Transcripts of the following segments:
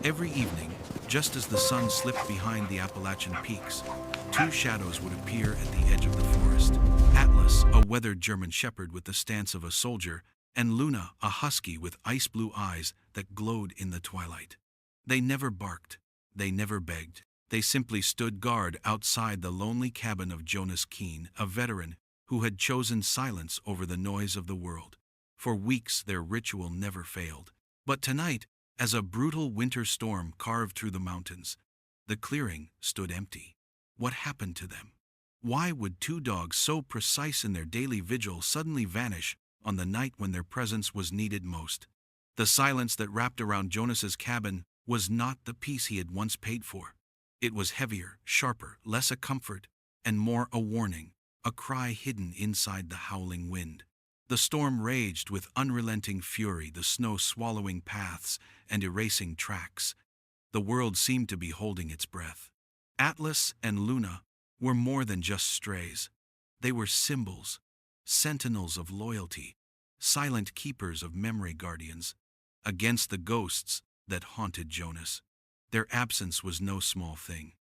Every evening, just as the sun slipped behind the Appalachian peaks, two shadows would appear at the edge of the forest. Atlas, a weathered German shepherd with the stance of a soldier, and Luna, a husky with ice-blue eyes that glowed in the twilight. They never barked. They never begged. They simply stood guard outside the lonely cabin of Jonas Keene, a veteran who had chosen silence over the noise of the world. For weeks their ritual never failed. But tonight, as a brutal winter storm carved through the mountains, the clearing stood empty. What happened to them? Why would two dogs so precise in their daily vigil suddenly vanish on the night when their presence was needed most? The silence that wrapped around Jonas's cabin was not the peace he had once paid for. It was heavier, sharper, less a comfort, and more a warning, a cry hidden inside the howling wind. The storm raged with unrelenting fury, the snow swallowing paths and erasing tracks. The world seemed to be holding its breath. Atlas and Luna were more than just strays. They were symbols, sentinels of loyalty, silent keepers of memory guardians, against the ghosts that haunted Jonas. Their absence was no small thing.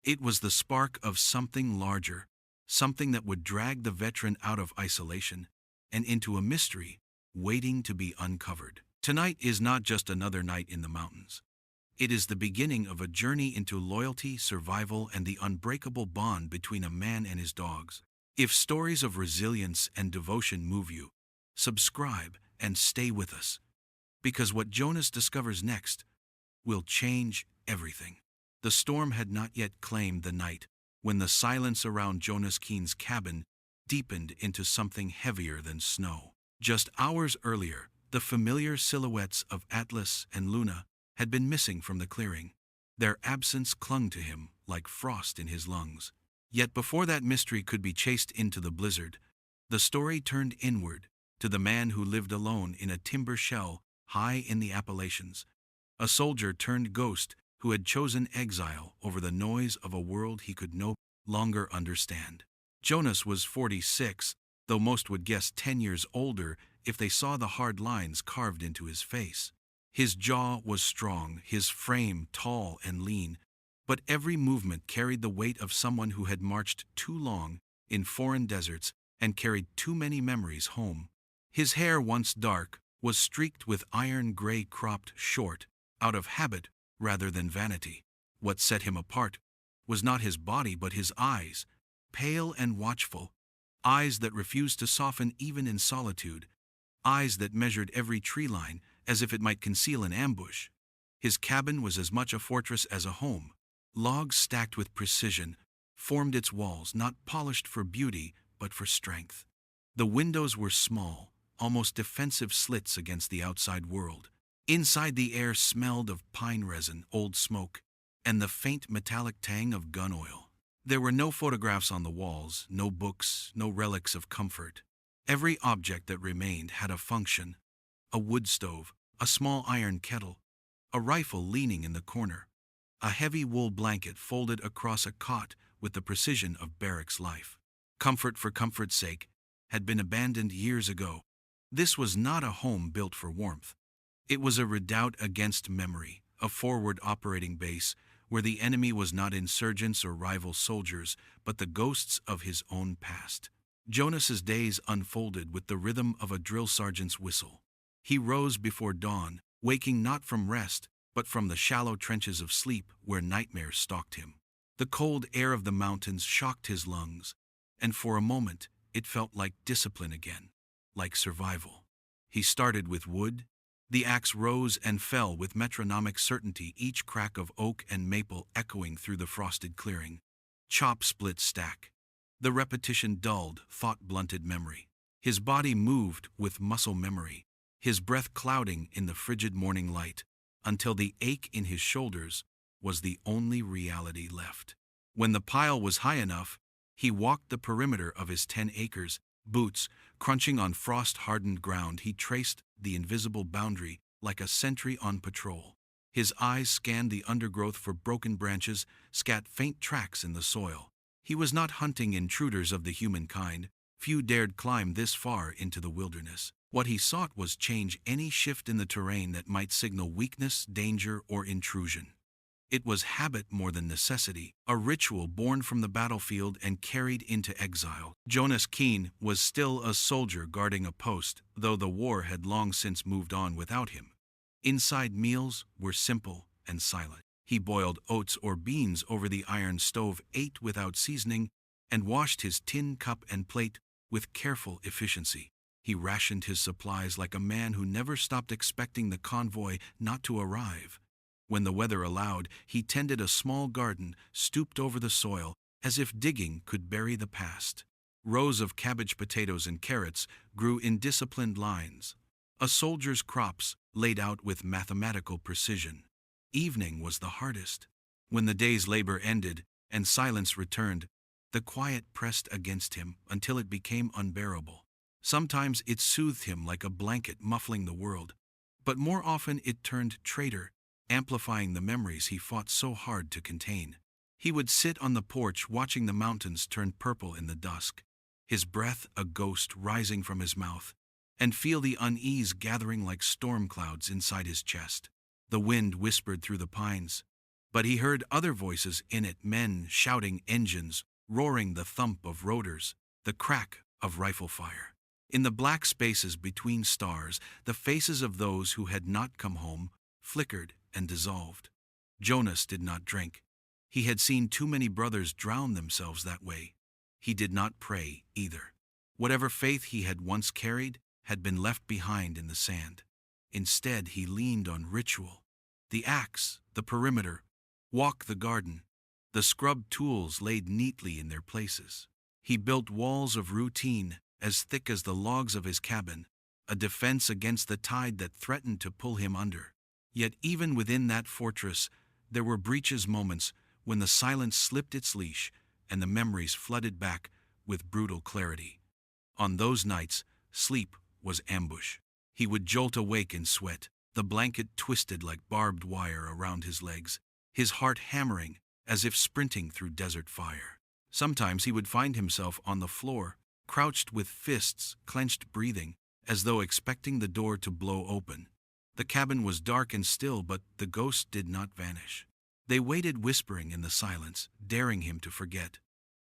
It was the spark of something larger, something that would drag the veteran out of isolation and into a mystery waiting to be uncovered. Tonight is not just another night in the mountains. It is the beginning of a journey into loyalty, survival, and the unbreakable bond between a man and his dogs. If stories of resilience and devotion move you, subscribe and stay with us, because what Jonas discovers next will change everything. The storm had not yet claimed the night when the silence around Jonas Keene's cabin deepened into something heavier than snow. Just hours earlier, the familiar silhouettes of Atlas and Luna had been missing from the clearing. Their absence clung to him like frost in his lungs. Yet before that mystery could be chased into the blizzard, the story turned inward to the man who lived alone in a timber shell high in the Appalachians, a soldier turned ghost who had chosen exile over the noise of a world he could no longer understand. Jonas was 46, though most would guess 10 years older if they saw the hard lines carved into his face. His jaw was strong, his frame tall and lean, but every movement carried the weight of someone who had marched too long in foreign deserts and carried too many memories home. His hair, once dark, was streaked with iron gray, cropped short, out of habit rather than vanity. What set him apart was not his body but his eyes, pale and watchful, eyes that refused to soften even in solitude, eyes that measured every tree line as if it might conceal an ambush. His cabin was as much a fortress as a home. Logs stacked with precision formed its walls, not polished for beauty but for strength. The windows were small, almost defensive slits against the outside world. Inside, the air smelled of pine resin, old smoke, and the faint metallic tang of gun oil. There were no photographs on the walls, no books, no relics of comfort. Every object that remained had a function: a wood stove, a small iron kettle, a rifle leaning in the corner, a heavy wool blanket folded across a cot with the precision of barracks life. Comfort for comfort's sake had been abandoned years ago. This was not a home built for warmth. It was a redoubt against memory, a forward operating base where the enemy was not insurgents or rival soldiers, but the ghosts of his own past. Jonas's days unfolded with the rhythm of a drill sergeant's whistle. He rose before dawn, waking not from rest, but from the shallow trenches of sleep where nightmares stalked him. The cold air of the mountains shocked his lungs, and for a moment it felt like discipline again, like survival. He started with wood. The axe rose and fell with metronomic certainty, each crack of oak and maple echoing through the frosted clearing. Chop, split, stack. The repetition dulled thought-blunted memory. His body moved with muscle memory, his breath clouding in the frigid morning light, until the ache in his shoulders was the only reality left. When the pile was high enough, he walked the perimeter of his 10 acres, boots crunching on frost-hardened ground. He traced the invisible boundary like a sentry on patrol. His eyes scanned the undergrowth for broken branches, scat faint tracks in the soil. He was not hunting intruders of the human kind. Few dared climb this far into the wilderness. What he sought was change, any shift in the terrain that might signal weakness, danger, or intrusion. It was habit more than necessity, a ritual born from the battlefield and carried into exile. Jonas Keene was still a soldier guarding a post, though the war had long since moved on without him. Inside meals were simple and silent. He boiled oats or beans over the iron stove, ate without seasoning, and washed his tin cup and plate with careful efficiency. He rationed his supplies like a man who never stopped expecting the convoy not to arrive. When the weather allowed, he tended a small garden, stooped over the soil, as if digging could bury the past. Rows of cabbage, potatoes, and carrots grew in disciplined lines. A soldier's crops laid out with mathematical precision. Evening was the hardest. When the day's labor ended and silence returned, the quiet pressed against him until it became unbearable. Sometimes it soothed him like a blanket muffling the world, but more often it turned traitor, amplifying the memories he fought so hard to contain. He would sit on the porch watching the mountains turn purple in the dusk, his breath a ghost rising from his mouth, and feel the unease gathering like storm clouds inside his chest. The wind whispered through the pines, but he heard other voices in it, men shouting, engines roaring, the thump of rotors, the crack of rifle fire. In the black spaces between stars, the faces of those who had not come home flickered and dissolved. Jonas did not drink. He had seen too many brothers drown themselves that way. He did not pray either. Whatever faith he had once carried had been left behind in the sand. Instead, he leaned on ritual. The axe, the perimeter, walk the garden, the scrubbed tools laid neatly in their places. He built walls of routine, as thick as the logs of his cabin, a defense against the tide that threatened to pull him under. Yet even within that fortress, there were breaches, moments when the silence slipped its leash and the memories flooded back with brutal clarity. On those nights, sleep was ambush. He would jolt awake in sweat, the blanket twisted like barbed wire around his legs, his heart hammering as if sprinting through desert fire. Sometimes he would find himself on the floor, crouched with fists clenched, breathing, as though expecting the door to blow open. The cabin was dark and still, but the ghosts did not vanish. They waited, whispering in the silence, daring him to forget.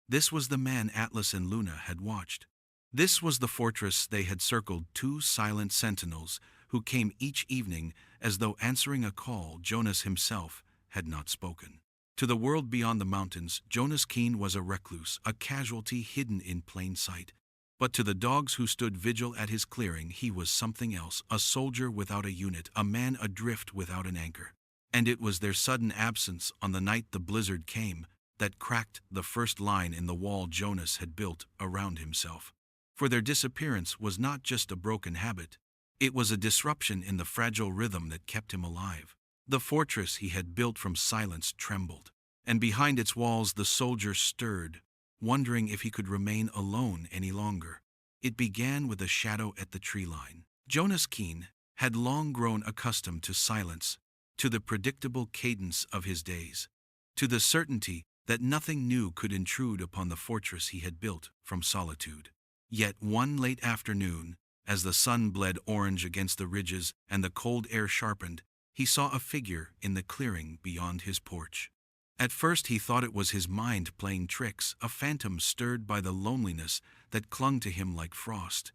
This was the man Atlas and Luna had watched. This was the fortress they had circled, two silent sentinels who came each evening as though answering a call Jonas himself had not spoken. To the world beyond the mountains, Jonas Keene was a recluse, a casualty hidden in plain sight. But to the dogs who stood vigil at his clearing, he was something else, a soldier without a unit, a man adrift without an anchor. And it was their sudden absence on the night the blizzard came that cracked the first line in the wall Jonas had built around himself. For their disappearance was not just a broken habit, it was a disruption in the fragile rhythm that kept him alive. The fortress he had built from silence trembled, and behind its walls the soldier stirred, wondering if he could remain alone any longer. It began with a shadow at the tree line. Jonas Keene had long grown accustomed to silence, to the predictable cadence of his days, to the certainty that nothing new could intrude upon the fortress he had built from solitude. Yet one late afternoon, as the sun bled orange against the ridges and the cold air sharpened, he saw a figure in the clearing beyond his porch. At first he thought it was his mind playing tricks, a phantom stirred by the loneliness that clung to him like frost.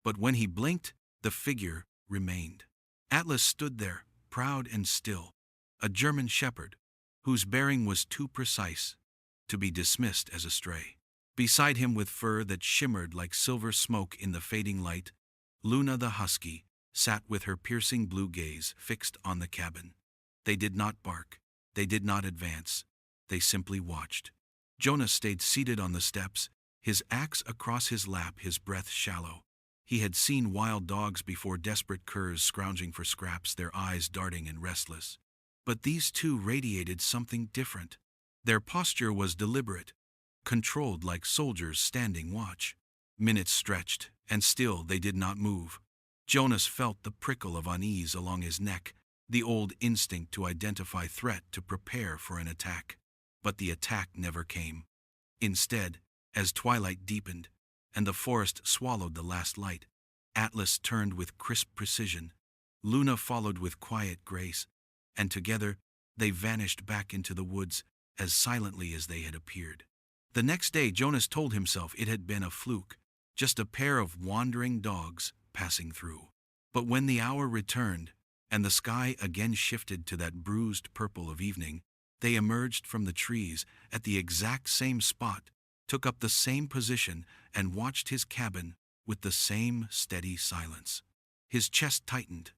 But when he blinked, the figure remained. Atlas stood there, proud and still, a German shepherd, whose bearing was too precise to be dismissed as a stray. Beside him, with fur that shimmered like silver smoke in the fading light, Luna the husky sat with her piercing blue gaze fixed on the cabin. They did not bark. They did not advance. They simply watched. Jonas stayed seated on the steps, his axe across his lap, his breath shallow. He had seen wild dogs before, desperate curs scrounging for scraps, their eyes darting and restless. But these two radiated something different. Their posture was deliberate, controlled, like soldiers standing watch. Minutes stretched, and still they did not move. Jonas felt the prickle of unease along his neck, the old instinct to identify threat, to prepare for an attack. But the attack never came. Instead, as twilight deepened and the forest swallowed the last light, Atlas turned with crisp precision. Luna followed with quiet grace, and together they vanished back into the woods as silently as they had appeared. The next day Jonas told himself it had been a fluke, just a pair of wandering dogs passing through. But when the hour returned, and the sky again shifted to that bruised purple of evening, they emerged from the trees at the exact same spot, took up the same position, and watched his cabin with the same steady silence. His chest tightened.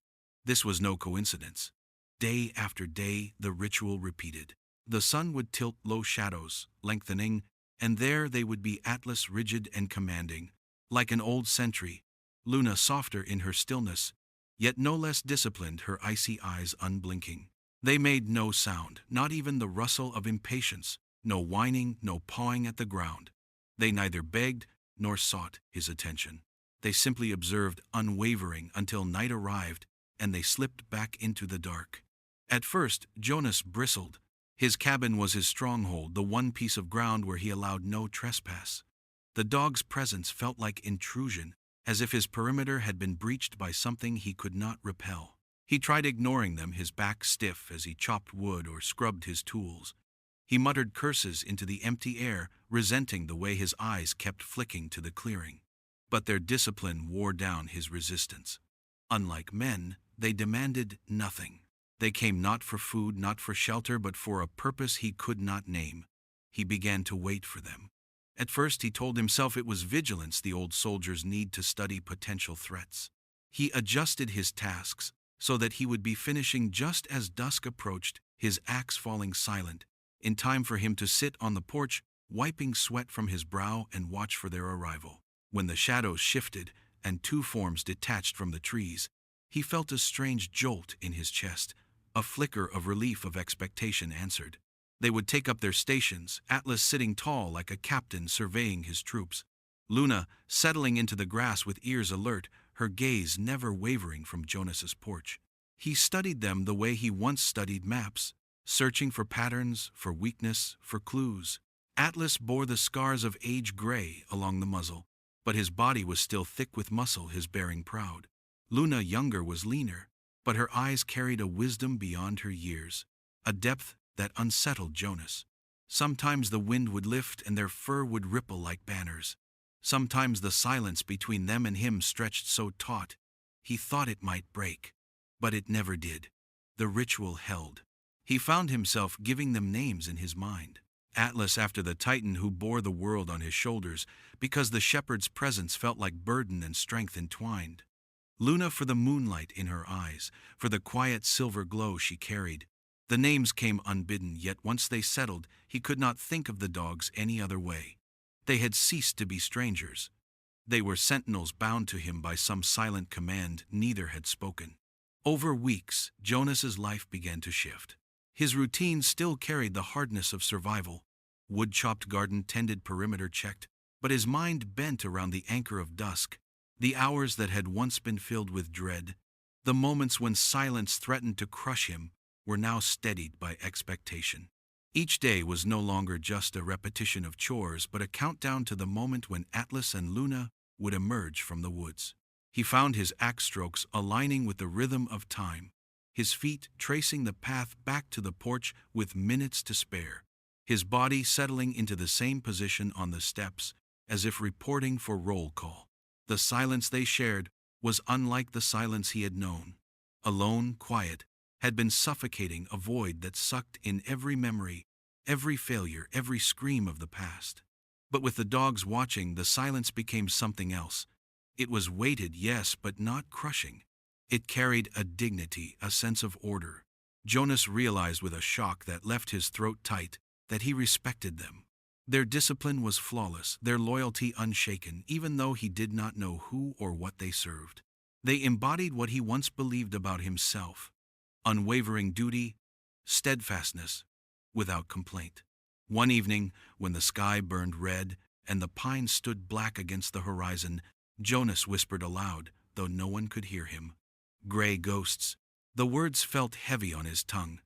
This was no coincidence. Day after day, the ritual repeated. The sun would tilt low shadows, lengthening, and there they would be, Atlas rigid and commanding, like an old sentry, Luna softer in her stillness, yet no less disciplined, her icy eyes unblinking. They made no sound, not even the rustle of impatience, no whining, no pawing at the ground. They neither begged nor sought his attention. They simply observed, unwavering, until night arrived and they slipped back into the dark. At first, Jonas bristled. His cabin was his stronghold, the one piece of ground where he allowed no trespass. The dog's presence felt like intrusion, as if his perimeter had been breached by something he could not repel. He tried ignoring them, his back stiff as he chopped wood or scrubbed his tools. He muttered curses into the empty air, resenting the way his eyes kept flicking to the clearing. But their discipline wore down his resistance. Unlike men, they demanded nothing. They came not for food, not for shelter, but for a purpose he could not name. He began to wait for them. At first he told himself it was vigilance, the old soldier's need to study potential threats. He adjusted his tasks so that he would be finishing just as dusk approached, his axe falling silent, in time for him to sit on the porch, wiping sweat from his brow and watch for their arrival. When the shadows shifted and two forms detached from the trees, he felt a strange jolt in his chest. A flicker of relief, of expectation answered. They would take up their stations, Atlas sitting tall like a captain surveying his troops. Luna settling into the grass with ears alert, her gaze never wavering from Jonas's porch. He studied them the way he once studied maps, searching for patterns, for weakness, for clues. Atlas bore the scars of age gray along the muzzle, but his body was still thick with muscle, his bearing proud. Luna, younger, was leaner, but her eyes carried a wisdom beyond her years, a depth that unsettled Jonas. Sometimes the wind would lift and their fur would ripple like banners. Sometimes the silence between them and him stretched so taut, he thought it might break. But it never did. The ritual held. He found himself giving them names in his mind. Atlas after the Titan who bore the world on his shoulders, because the shepherd's presence felt like burden and strength entwined. Luna for the moonlight in her eyes, for the quiet silver glow she carried. The names came unbidden, yet once they settled, he could not think of the dogs any other way. They had ceased to be strangers. They were sentinels bound to him by some silent command neither had spoken. Over weeks, Jonas's life began to shift. His routine still carried the hardness of survival. Wood-chopped, garden-tended, perimeter checked, but his mind bent around the anchor of dusk, the hours that had once been filled with dread. The moments when silence threatened to crush him were now steadied by expectation. Each day was no longer just a repetition of chores, but a countdown to the moment when Atlas and Luna would emerge from the woods. He found his axe strokes aligning with the rhythm of time, his feet tracing the path back to the porch with minutes to spare, his body settling into the same position on the steps, as if reporting for roll call. The silence they shared was unlike the silence he had known. Alone, quiet, had been suffocating, a void that sucked in every memory, every failure, every scream of the past. But with the dogs watching, the silence became something else. It was weighted, yes, but not crushing. It carried a dignity, a sense of order. Jonas realized with a shock that left his throat tight that he respected them. Their discipline was flawless, their loyalty unshaken, even though he did not know who or what they served. They embodied what he once believed about himself: unwavering duty, steadfastness, without complaint. One evening, when the sky burned red and the pines stood black against the horizon, Jonas whispered aloud, though no one could hear him. Gray ghosts. The words felt heavy on his tongue.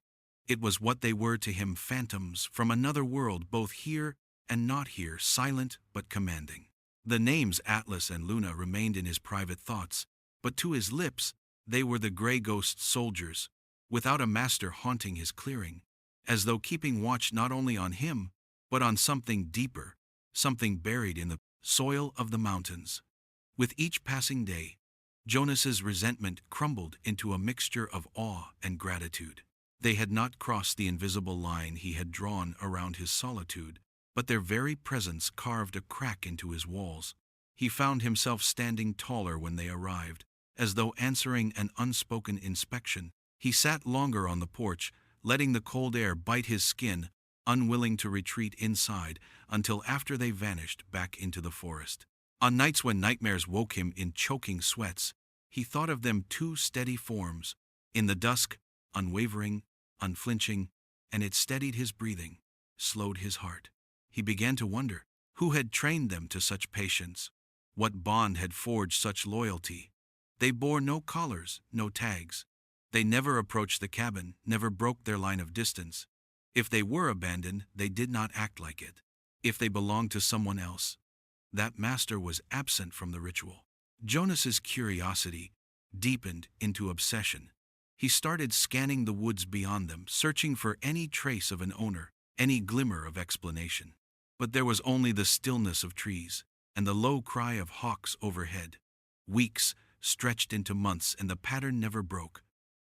It was what they were to him, phantoms from another world, both here and not here, silent but commanding. The names Atlas and Luna remained in his private thoughts, but to his lips, they were the gray ghost soldiers, without a master haunting his clearing, as though keeping watch not only on him, but on something deeper, something buried in the soil of the mountains. With each passing day, Jonas's resentment crumbled into a mixture of awe and gratitude. They had not crossed the invisible line he had drawn around his solitude, but their very presence carved a crack into his walls. He found himself standing taller when they arrived, as though answering an unspoken inspection. He sat longer on the porch, letting the cold air bite his skin, unwilling to retreat inside until after they vanished back into the forest. On nights when nightmares woke him in choking sweats, he thought of them, two steady forms, in the dusk, unwavering, unflinching, and it steadied his breathing, slowed his heart. He began to wonder, who had trained them to such patience? What bond had forged such loyalty? They bore no collars, no tags. They never approached the cabin, never broke their line of distance. If they were abandoned, they did not act like it. If they belonged to someone else, that master was absent from the ritual. Jonas's curiosity deepened into obsession. He started scanning the woods beyond them, searching for any trace of an owner, any glimmer of explanation. But there was only the stillness of trees and the low cry of hawks overhead. Weeks stretched into months and the pattern never broke.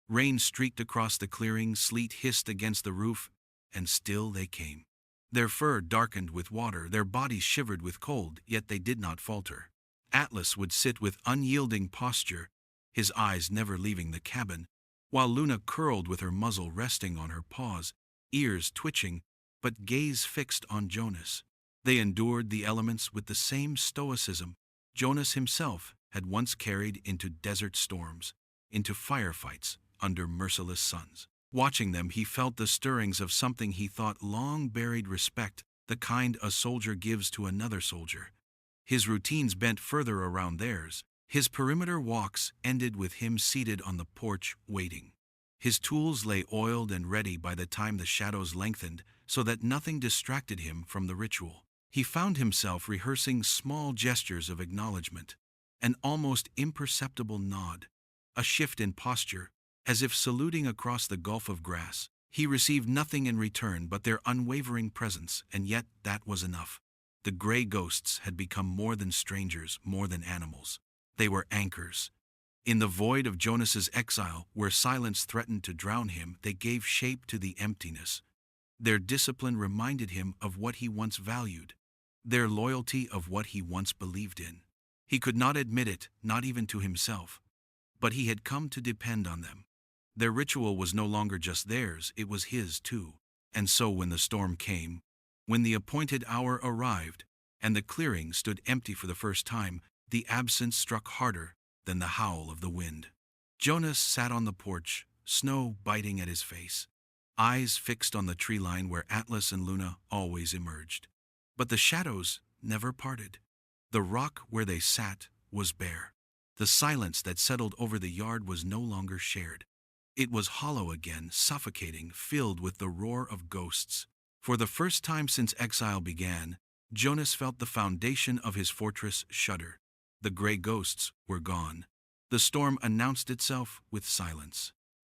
Rain streaked across the clearing, sleet hissed against the roof, and still they came. Their fur darkened with water, their bodies shivered with cold, yet they did not falter. Atlas would sit with unyielding posture, his eyes never leaving the cabin, while Luna curled with her muzzle resting on her paws, ears twitching, but gaze fixed on Jonas. They endured the elements with the same stoicism Jonas himself had once carried into desert storms, into firefights under merciless suns. Watching them, he felt the stirrings of something he thought long buried: respect, the kind a soldier gives to another soldier. His routines bent further around theirs. His perimeter walks ended with him seated on the porch, waiting. His tools lay oiled and ready by the time the shadows lengthened, so that nothing distracted him from the ritual. He found himself rehearsing small gestures of acknowledgement, an almost imperceptible nod, a shift in posture, as if saluting across the gulf of grass. He received nothing in return but their unwavering presence, and yet that was enough. The gray ghosts had become more than strangers, more than animals. They were anchors. In the void of Jonas's exile, where silence threatened to drown him, they gave shape to the emptiness. Their discipline reminded him of what he once valued, their loyalty of what he once believed in. He could not admit it, not even to himself, but he had come to depend on them. Their ritual was no longer just theirs, it was his too. And so when the storm came, when the appointed hour arrived, and the clearing stood empty for the first time, the absence struck harder than the howl of the wind. Jonas sat on the porch, snow biting at his face, eyes fixed on the tree line where Atlas and Luna always emerged. But the shadows never parted. The rock where they sat was bare. The silence that settled over the yard was no longer shared. It was hollow again, suffocating, filled with the roar of ghosts. For the first time since exile began, Jonas felt the foundation of his fortress shudder. The gray ghosts were gone. The storm announced itself with silence.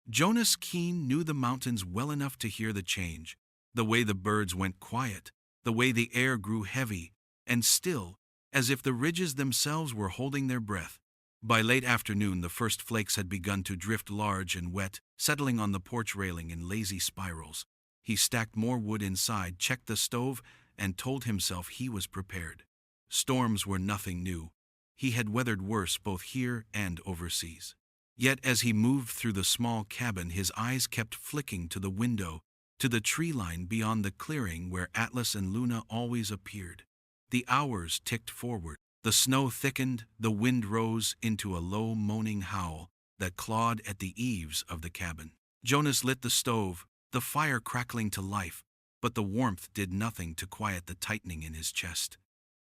Jonas Keene knew the mountains well enough to hear the change, the way the birds went quiet, the way the air grew heavy and still, as if the ridges themselves were holding their breath. By late afternoon, the first flakes had begun to drift large and wet, settling on the porch railing in lazy spirals. He stacked more wood inside, checked the stove, and told himself he was prepared. Storms were nothing new. He had weathered worse both here and overseas. Yet as he moved through the small cabin, his eyes kept flicking to the window, to the tree line beyond the clearing where Atlas and Luna always appeared. The hours ticked forward. The snow thickened, the wind rose into a low moaning howl that clawed at the eaves of the cabin. Jonas lit the stove, the fire crackling to life, but the warmth did nothing to quiet the tightening in his chest.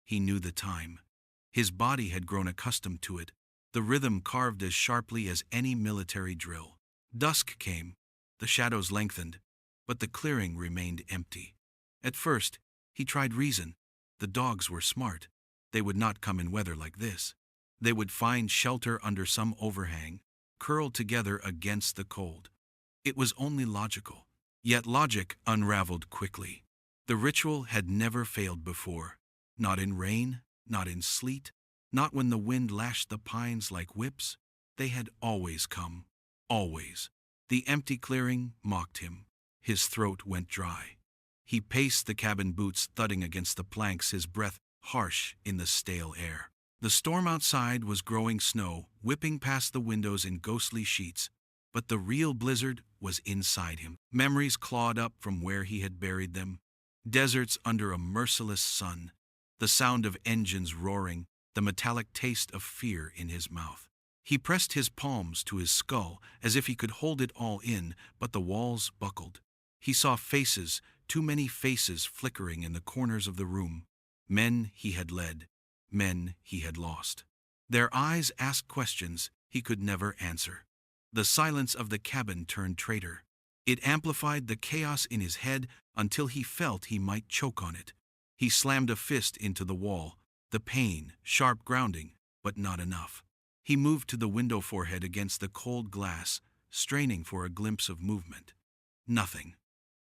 He knew the time. His body had grown accustomed to it, the rhythm carved as sharply as any military drill. Dusk came, the shadows lengthened, but the clearing remained empty. At first, he tried reason. The dogs were smart. They would not come in weather like this. They would find shelter under some overhang, curled together against the cold. It was only logical. Yet logic unraveled quickly. The ritual had never failed before. Not in rain, not in sleet, not when the wind lashed the pines like whips. They had always come. Always. The empty clearing mocked him. His throat went dry. He paced the cabin, boots thudding against the planks, his breath harsh in the stale air. The storm outside was growing snow, whipping past the windows in ghostly sheets, but the real blizzard was inside him. Memories clawed up from where he had buried them. Deserts under a merciless sun, the sound of engines roaring, the metallic taste of fear in his mouth. He pressed his palms to his skull as if he could hold it all in, but the walls buckled. He saw faces, too many faces flickering in the corners of the room. Men he had led, men he had lost. Their eyes asked questions he could never answer. The silence of the cabin turned traitor. It amplified the chaos in his head until he felt he might choke on it. He slammed a fist into the wall, the pain, sharp grounding, but not enough. He moved to the window, forehead against the cold glass, straining for a glimpse of movement. Nothing.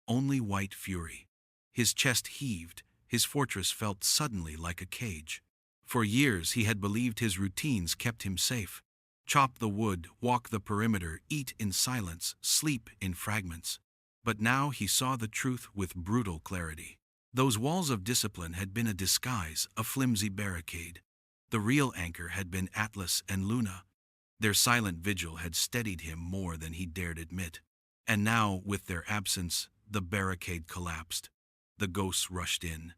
Only white fury. His chest heaved, his fortress felt suddenly like a cage. For years he had believed his routines kept him safe. Chop the wood, walk the perimeter, eat in silence, sleep in fragments. But now he saw the truth with brutal clarity. Those walls of discipline had been a disguise, a flimsy barricade. The real anchor had been Atlas and Luna. Their silent vigil had steadied him more than he dared admit. And now, with their absence, the barricade collapsed. The ghosts rushed in.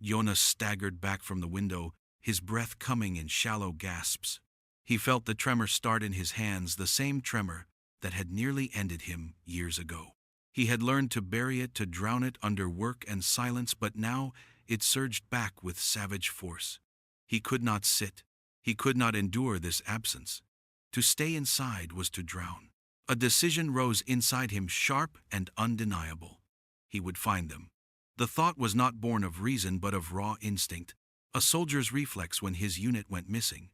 Jonas staggered back from the window, his breath coming in shallow gasps. He felt the tremor start in his hands, the same tremor that had nearly ended him years ago. He had learned to bury it, to drown it under work and silence, but now it surged back with savage force. He could not sit. He could not endure this absence. To stay inside was to drown. A decision rose inside him, sharp and undeniable. He would find them. The thought was not born of reason but of raw instinct, a soldier's reflex when his unit went missing.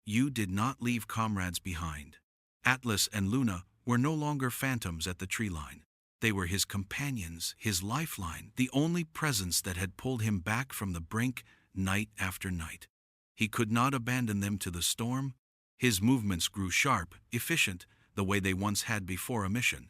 You did not leave comrades behind. Atlas and Luna were no longer phantoms at the tree line. They were his companions, his lifeline, the only presence that had pulled him back from the brink night after night. He could not abandon them to the storm. His movements grew sharp, efficient, the way they once had before a mission.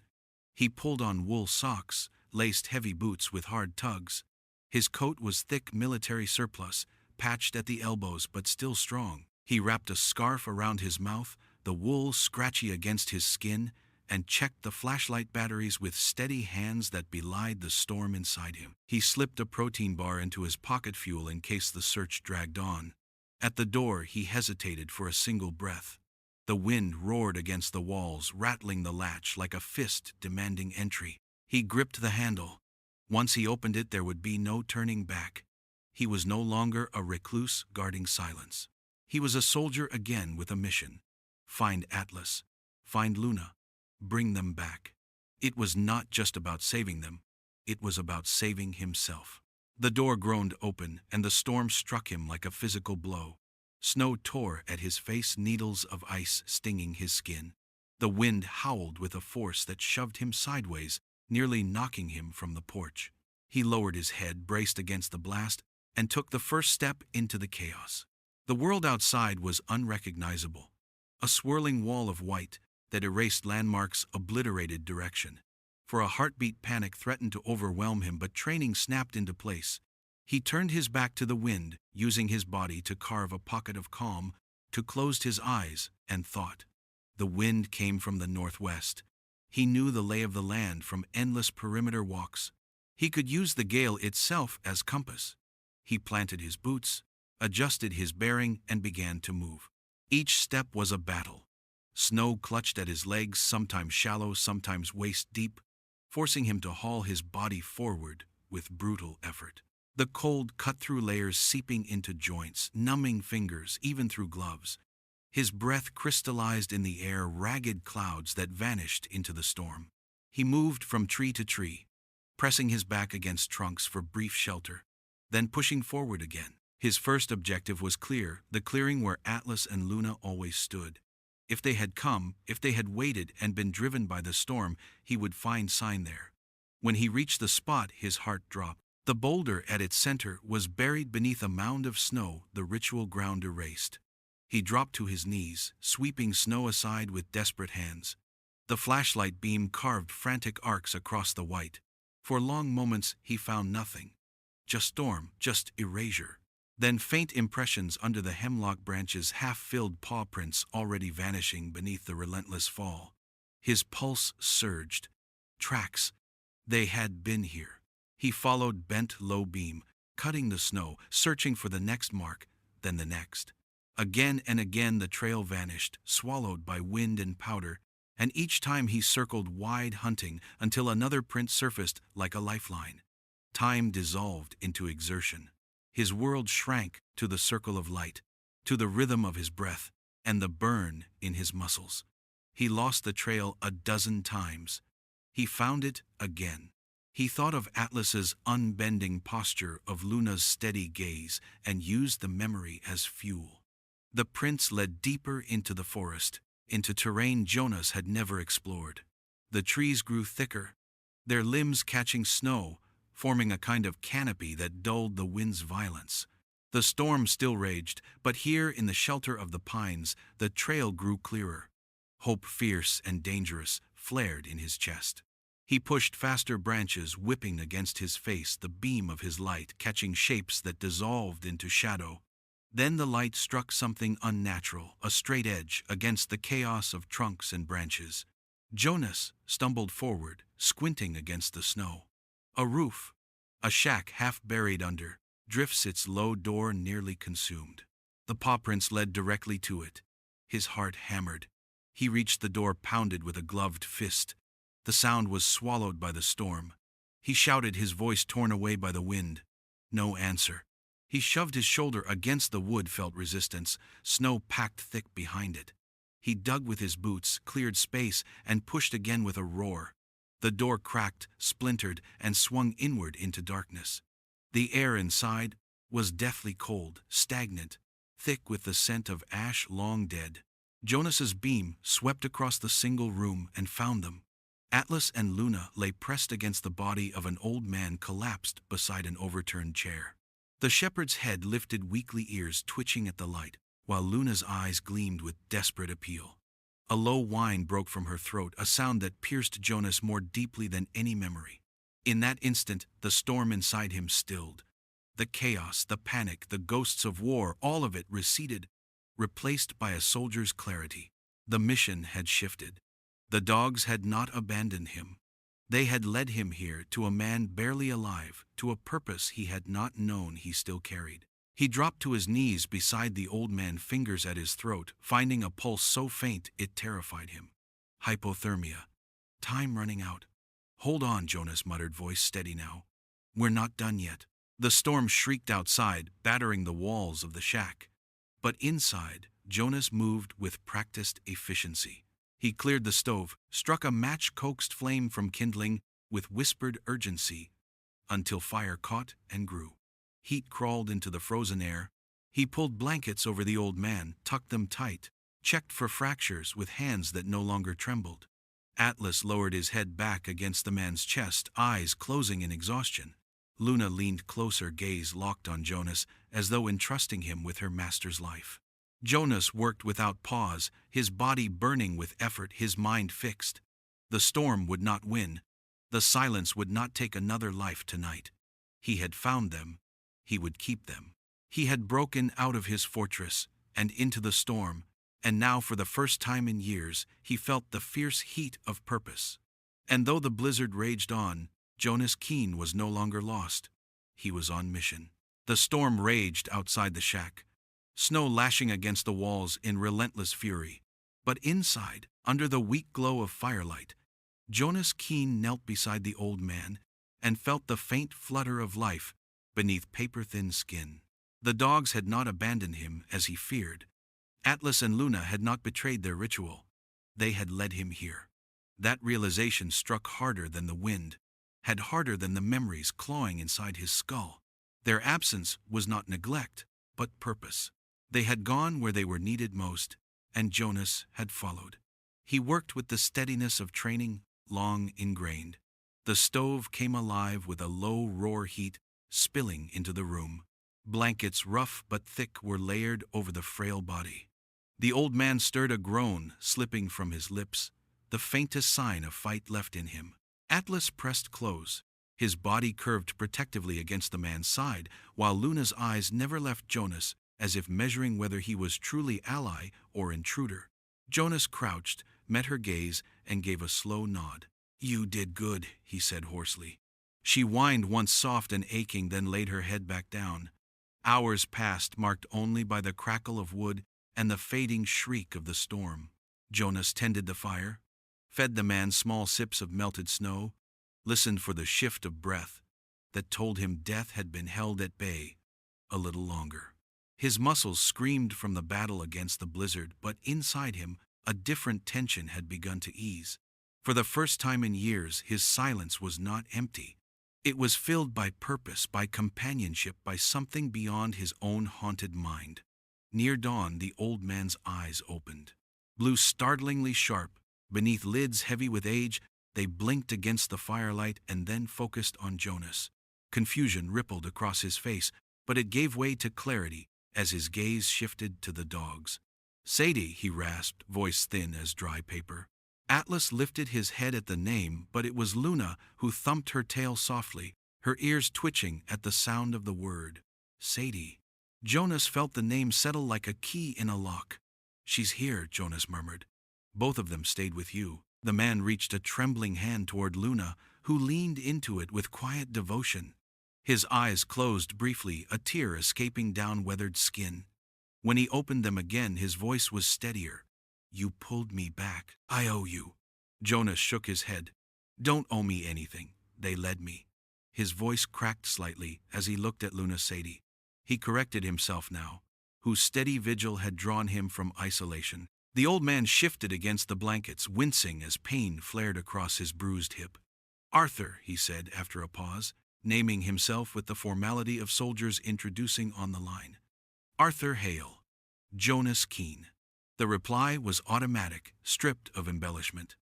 He pulled on wool socks, laced heavy boots with hard tugs. His coat was thick military surplus, patched at the elbows but still strong. He wrapped a scarf around his mouth, the wool scratchy against his skin, and checked the flashlight batteries with steady hands that belied the storm inside him. He slipped a protein bar into his pocket, fuel in case the search dragged on. At the door he hesitated for a single breath. The wind roared against the walls, rattling the latch like a fist demanding entry. He gripped the handle. Once he opened it, there would be no turning back. He was no longer a recluse guarding silence. He was a soldier again with a mission. Find Atlas. Find Luna. Bring them back. It was not just about saving them. It was about saving himself. The door groaned open, and the storm struck him like a physical blow. Snow tore at his face, needles of ice stinging his skin. The wind howled with a force that shoved him sideways, nearly knocking him from the porch. He lowered his head, braced against the blast, and took the first step into the chaos. The world outside was unrecognizable. A swirling wall of white that erased landmarks, obliterated direction. For a heartbeat, panic threatened to overwhelm him, but training snapped into place. He turned his back to the wind, using his body to carve a pocket of calm, to close his eyes and thought. The wind came from the northwest. He knew the lay of the land from endless perimeter walks. He could use the gale itself as compass. He planted his boots, adjusted his bearing, and began to move. Each step was a battle. Snow clutched at his legs, sometimes shallow, sometimes waist-deep, forcing him to haul his body forward with brutal effort. The cold cut through layers, seeping into joints, numbing fingers, even through gloves. His breath crystallized in the air, ragged clouds that vanished into the storm. He moved from tree to tree, pressing his back against trunks for brief shelter, then pushing forward again. His first objective was clear, the clearing where Atlas and Luna always stood. If they had come, if they had waited and been driven by the storm, he would find sign there. When he reached the spot, his heart dropped. The boulder at its center was buried beneath a mound of snow, the ritual ground erased. He dropped to his knees, sweeping snow aside with desperate hands. The flashlight beam carved frantic arcs across the white. For long moments he found nothing. Just storm, just erasure. Then faint impressions under the hemlock branches, half-filled paw prints already vanishing beneath the relentless fall. His pulse surged. Tracks. They had been here. He followed bent low beam, cutting the snow, searching for the next mark, then the next. Again and again the trail vanished, swallowed by wind and powder, and each time he circled wide, hunting, until another print surfaced like a lifeline. Time dissolved into exertion. His world shrank to the circle of light, to the rhythm of his breath, and the burn in his muscles. He lost the trail a dozen times. He found it again. He thought of Atlas's unbending posture, of Luna's steady gaze, and used the memory as fuel. The prints led deeper into the forest, into terrain Jonas had never explored. The trees grew thicker, their limbs catching snow, forming a kind of canopy that dulled the wind's violence. The storm still raged, but here in the shelter of the pines, the trail grew clearer. Hope, fierce and dangerous, flared in his chest. He pushed faster branches, whipping against his face, the beam of his light catching shapes that dissolved into shadow. Then the light struck something unnatural, a straight edge against the chaos of trunks and branches. Jonas stumbled forward, squinting against the snow. A roof, a shack half buried under, drifts, its low door nearly consumed. The paw prints led directly to it. His heart hammered. He reached the door, pounded with a gloved fist. The sound was swallowed by the storm. He shouted, his voice torn away by the wind. No answer. He shoved his shoulder against the wood, felt resistance, snow packed thick behind it. He dug with his boots, cleared space, and pushed again with a roar. The door cracked, splintered, and swung inward into darkness. The air inside was deathly cold, stagnant, thick with the scent of ash long dead. Jonas's beam swept across the single room and found them. Atlas and Luna lay pressed against the body of an old man collapsed beside an overturned chair. The shepherd's head lifted, weakly, ears twitching at the light, while Luna's eyes gleamed with desperate appeal. A low whine broke from her throat, a sound that pierced Jonas more deeply than any memory. In that instant, the storm inside him stilled. The chaos, the panic, the ghosts of war, all of it receded, replaced by a soldier's clarity. The mission had shifted. The dogs had not abandoned him. They had led him here, to a man barely alive, to a purpose he had not known he still carried. He dropped to his knees beside the old man, fingers at his throat, finding a pulse so faint it terrified him. Hypothermia. Time running out. Hold on, Jonas muttered, voice steady now. We're not done yet. The storm shrieked outside, battering the walls of the shack. But inside, Jonas moved with practiced efficiency. He cleared the stove, struck a match, coaxed flame from kindling with whispered urgency, until fire caught and grew. Heat crawled into the frozen air. He pulled blankets over the old man, tucked them tight, checked for fractures with hands that no longer trembled. Atlas lowered his head back against the man's chest, eyes closing in exhaustion. Luna leaned closer, gaze locked on Jonas, as though entrusting him with her master's life. Jonas worked without pause, his body burning with effort, his mind fixed. The storm would not win. The silence would not take another life tonight. He had found them. He would keep them. He had broken out of his fortress and into the storm, and now for the first time in years he felt the fierce heat of purpose. And though the blizzard raged on, Jonas Keene was no longer lost. He was on mission. The storm raged outside the shack, snow lashing against the walls in relentless fury. But inside, under the weak glow of firelight, Jonas Keene knelt beside the old man and felt the faint flutter of life beneath paper-thin skin. The dogs had not abandoned him as he feared. Atlas and Luna had not betrayed their ritual. They had led him here. That realization struck harder than the wind, had harder than the memories clawing inside his skull. Their absence was not neglect. but purpose. They had gone where they were needed most, and Jonas had followed. He worked with the steadiness of training, long ingrained. The stove came alive with a low roar heat spilling into the room. Blankets, rough but thick, were layered over the frail body. The old man stirred a groan slipping from his lips, the faintest sign of fight left in him. Atlas pressed close, his body curved protectively against the man's side, while Luna's eyes never left Jonas, as if measuring whether he was truly ally or intruder. Jonas crouched, met her gaze, and gave a slow nod. "You did good," he said hoarsely. She whined once, soft and aching, then laid her head back down. Hours passed, marked only by the crackle of wood and the fading shriek of the storm. Jonas tended the fire, fed the man small sips of melted snow, listened for the shift of breath that told him death had been held at bay a little longer. His muscles screamed from the battle against the blizzard, but inside him a different tension had begun to ease. For the first time in years, his silence was not empty. It was filled by purpose, by companionship, by something beyond his own haunted mind. Near dawn, the old man's eyes opened. Blue, startlingly sharp, beneath lids heavy with age, they blinked against the firelight and then focused on Jonas. Confusion rippled across his face, but it gave way to clarity as his gaze shifted to the dogs. "Sadie," he rasped, voice thin as dry paper. Atlas lifted his head at the name, but it was Luna who thumped her tail softly, her ears twitching at the sound of the word. "Sadie." Jonas felt the name settle like a key in a lock. "She's here," Jonas murmured. "Both of them stayed with you." The man reached a trembling hand toward Luna, who leaned into it with quiet devotion. His eyes closed briefly, a tear escaping down weathered skin. When he opened them again, his voice was steadier. "You pulled me back. I owe you." Jonas shook his head. "Don't owe me anything. They led me." His voice cracked slightly as he looked at Luna. Sadie. He corrected himself now, whose steady vigil had drawn him from isolation. The old man shifted against the blankets, wincing as pain flared across his bruised hip. "Arthur," he said after a pause, naming himself with the formality of soldiers introducing on the line. "Arthur Hale. Jonas Keene." The reply was automatic, stripped of embellishment.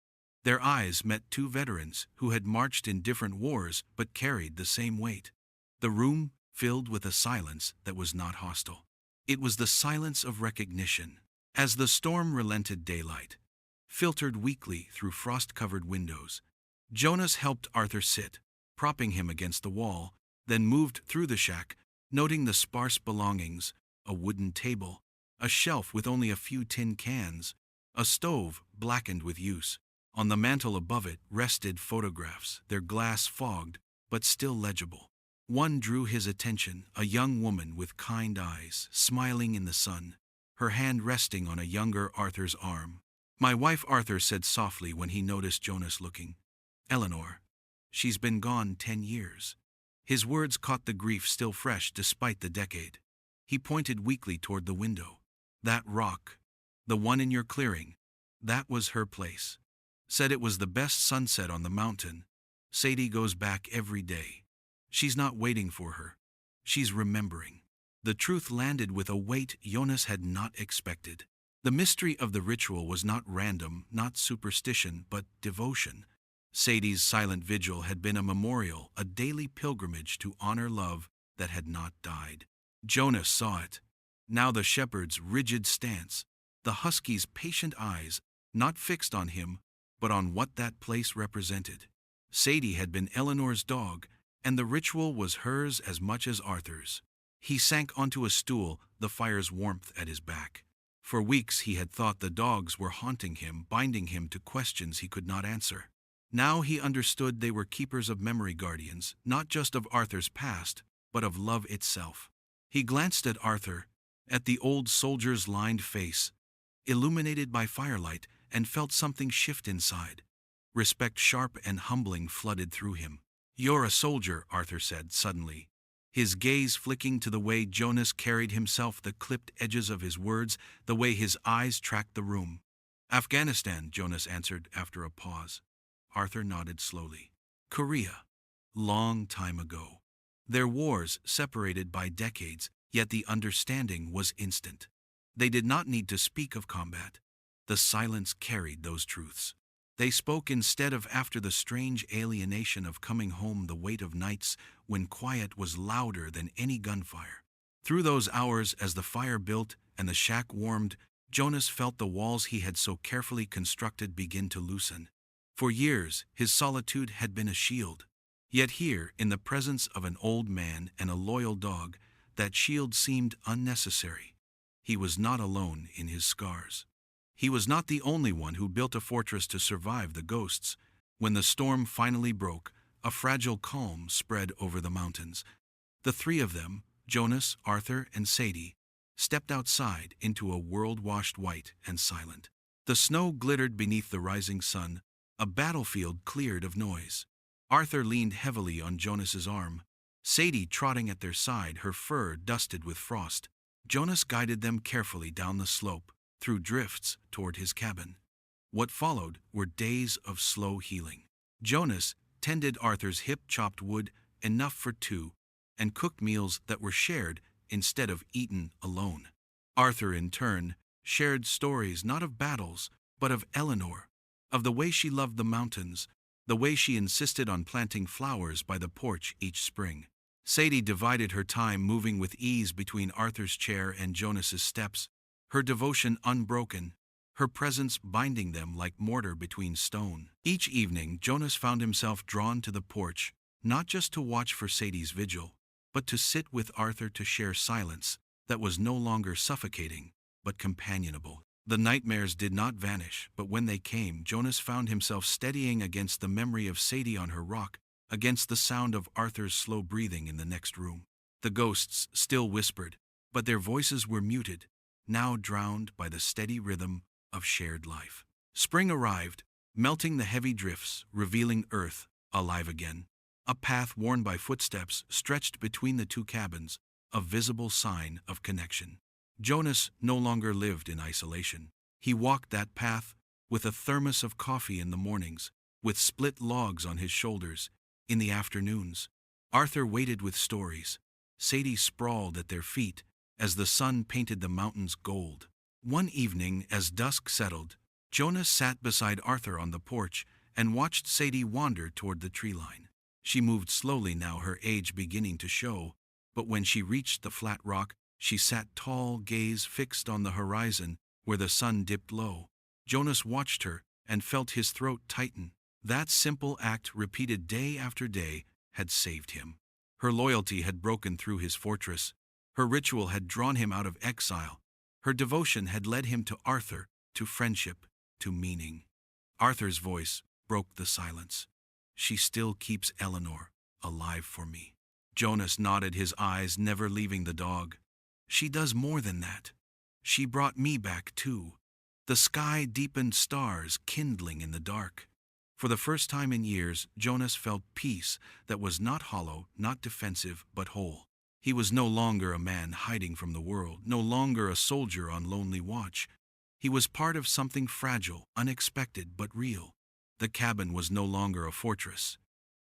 Their eyes met two veterans who had marched in different wars but carried the same weight. The room filled with a silence that was not hostile. It was the silence of recognition. As the storm relented, daylight filtered weakly through frost-covered windows. Jonas helped Arthur sit, propping him against the wall, then moved through the shack, noting the sparse belongings: a wooden table, a shelf with only a few tin cans, a stove blackened with use. On the mantel above it rested photographs, their glass fogged but still legible. One drew his attention, a young woman with kind eyes, smiling in the sun, her hand resting on a younger Arthur's arm. "My wife," Arthur said softly when he noticed Jonas looking. "Eleanor. She's been gone 10 years. His words caught the grief still fresh despite the decade. He pointed weakly toward the window. "That rock, the one in your clearing, that was her place. Said it was the best sunset on the mountain. Sadie goes back every day. She's not waiting for her. She's remembering." The truth landed with a weight Jonas had not expected. The mystery of the ritual was not random, not superstition, but devotion. Sadie's silent vigil had been a memorial, a daily pilgrimage to honor love that had not died. Jonas saw it. Now the shepherd's rigid stance, the husky's patient eyes, not fixed on him, but on what that place represented. Sadie had been Eleanor's dog, and the ritual was hers as much as Arthur's. He sank onto a stool, the fire's warmth at his back. For weeks he had thought the dogs were haunting him, binding him to questions he could not answer. Now he understood they were keepers of memory, guardians, not just of Arthur's past, but of love itself. He glanced at Arthur, at the old soldier's lined face, illuminated by firelight, and felt something shift inside. Respect, sharp and humbling, flooded through him. "You're a soldier," Arthur said suddenly, his gaze flicking to the way Jonas carried himself, the clipped edges of his words, the way his eyes tracked the room. "Afghanistan," Jonas answered after a pause. Arthur nodded slowly. "Korea. Long time ago. Their wars, separated by decades, Yet the understanding was instant. They did not need to speak of combat. The silence carried those truths. They spoke instead of after the strange alienation of coming home, the weight of nights when quiet was louder than any gunfire. Through those hours, as the fire built and the shack warmed, Jonas felt the walls he had so carefully constructed begin to loosen. For years, his solitude had been a shield. Yet here, in the presence of an old man and a loyal dog, that shield seemed unnecessary. He was not alone in his scars. He was not the only one who built a fortress to survive the ghosts. When the storm finally broke, a fragile calm spread over the mountains. The three of them, Jonas, Arthur, and Sadie, stepped outside into a world washed white and silent. The snow glittered beneath the rising sun, a battlefield cleared of noise. Arthur leaned heavily on Jonas's arm, Sadie trotting at their side, her fur dusted with frost. Jonas guided them carefully down the slope, through drifts toward his cabin. What followed were days of slow healing. Jonas tended Arthur's hip-chopped wood, enough for two, and cooked meals that were shared instead of eaten alone. Arthur, in turn, shared stories not of battles, but of Eleanor, of the way she loved the mountains, the way she insisted on planting flowers by the porch each spring. Sadie divided her time moving with ease between Arthur's chair and Jonas's steps, her devotion unbroken, her presence binding them like mortar between stone. Each evening, Jonas found himself drawn to the porch, not just to watch for Sadie's vigil, but to sit with Arthur to share silence that was no longer suffocating, but companionable. The nightmares did not vanish, but when they came, Jonas found himself steadying against the memory of Sadie on her rock, against the sound of Arthur's slow breathing in the next room. The ghosts still whispered, but their voices were muted, now drowned by the steady rhythm of shared life. Spring arrived, melting the heavy drifts, revealing earth alive again. A path worn by footsteps stretched between the two cabins, a visible sign of connection. Jonas no longer lived in isolation. He walked that path with a thermos of coffee in the mornings, with split logs on his shoulders in the afternoons. Arthur waited with stories. Sadie sprawled at their feet as the sun painted the mountains gold. One evening, as dusk settled, Jonas sat beside Arthur on the porch and watched Sadie wander toward the tree line. She moved slowly now, her age beginning to show, but when she reached the flat rock, she sat tall, gaze fixed on the horizon where the sun dipped low. Jonas watched her and felt his throat tighten. That simple act, repeated day after day, had saved him. Her loyalty had broken through his fortress. Her ritual had drawn him out of exile. Her devotion had led him to Arthur, to friendship, to meaning. Arthur's voice broke the silence. She still keeps Eleanor alive for me. Jonas nodded, his eyes never leaving the dog. She does more than that. She brought me back too. The sky deepened, stars kindling in the dark. For the first time in years, Jonas felt peace that was not hollow, not defensive, but whole. He was no longer a man hiding from the world, no longer a soldier on lonely watch. He was part of something fragile, unexpected, but real. The cabin was no longer a fortress.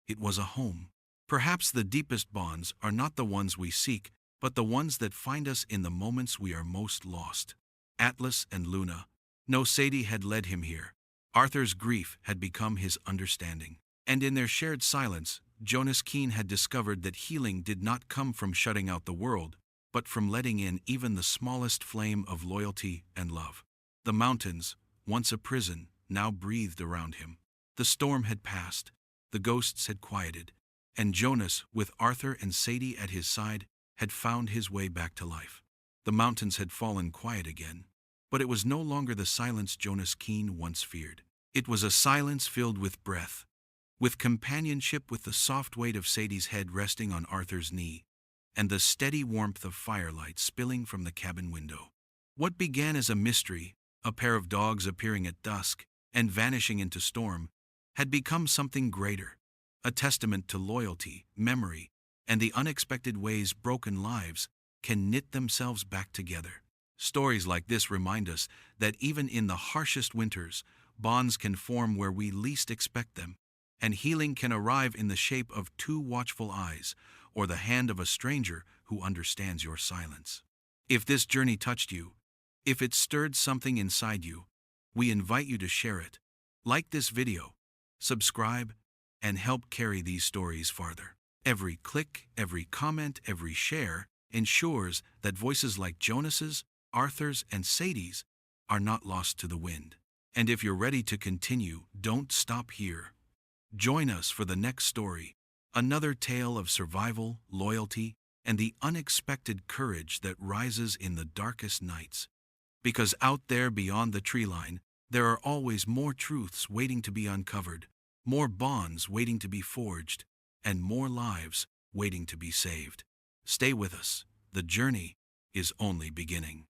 It was a home. Perhaps the deepest bonds are not the ones we seek, but the ones that find us in the moments we are most lost. Atlas and Luna. No, Sadie had led him here. Arthur's grief had become his understanding. And in their shared silence, Jonas Keene had discovered that healing did not come from shutting out the world, but from letting in even the smallest flame of loyalty and love. The mountains, once a prison, now breathed around him. The storm had passed, the ghosts had quieted, and Jonas, with Arthur and Sadie at his side, had found his way back to life. The mountains had fallen quiet again, but it was no longer the silence Jonas Keene once feared. It was a silence filled with breath, with companionship, with the soft weight of Sadie's head resting on Arthur's knee, and the steady warmth of firelight spilling from the cabin window. What began as a mystery, a pair of dogs appearing at dusk and vanishing into storm, had become something greater, a testament to loyalty, memory, and the unexpected ways broken lives can knit themselves back together. Stories like this remind us that even in the harshest winters, bonds can form where we least expect them, and healing can arrive in the shape of two watchful eyes, or the hand of a stranger who understands your silence. If this journey touched you, if it stirred something inside you, we invite you to share it. Like this video, subscribe, and help carry these stories farther. Every click, every comment, every share ensures that voices like Jonas's, Arthur's, and Sadie's are not lost to the wind. And if you're ready to continue, don't stop here. Join us for the next story, another tale of survival, loyalty, and the unexpected courage that rises in the darkest nights. Because out there beyond the tree line, there are always more truths waiting to be uncovered, more bonds waiting to be forged, and more lives waiting to be saved. Stay with us. The journey is only beginning.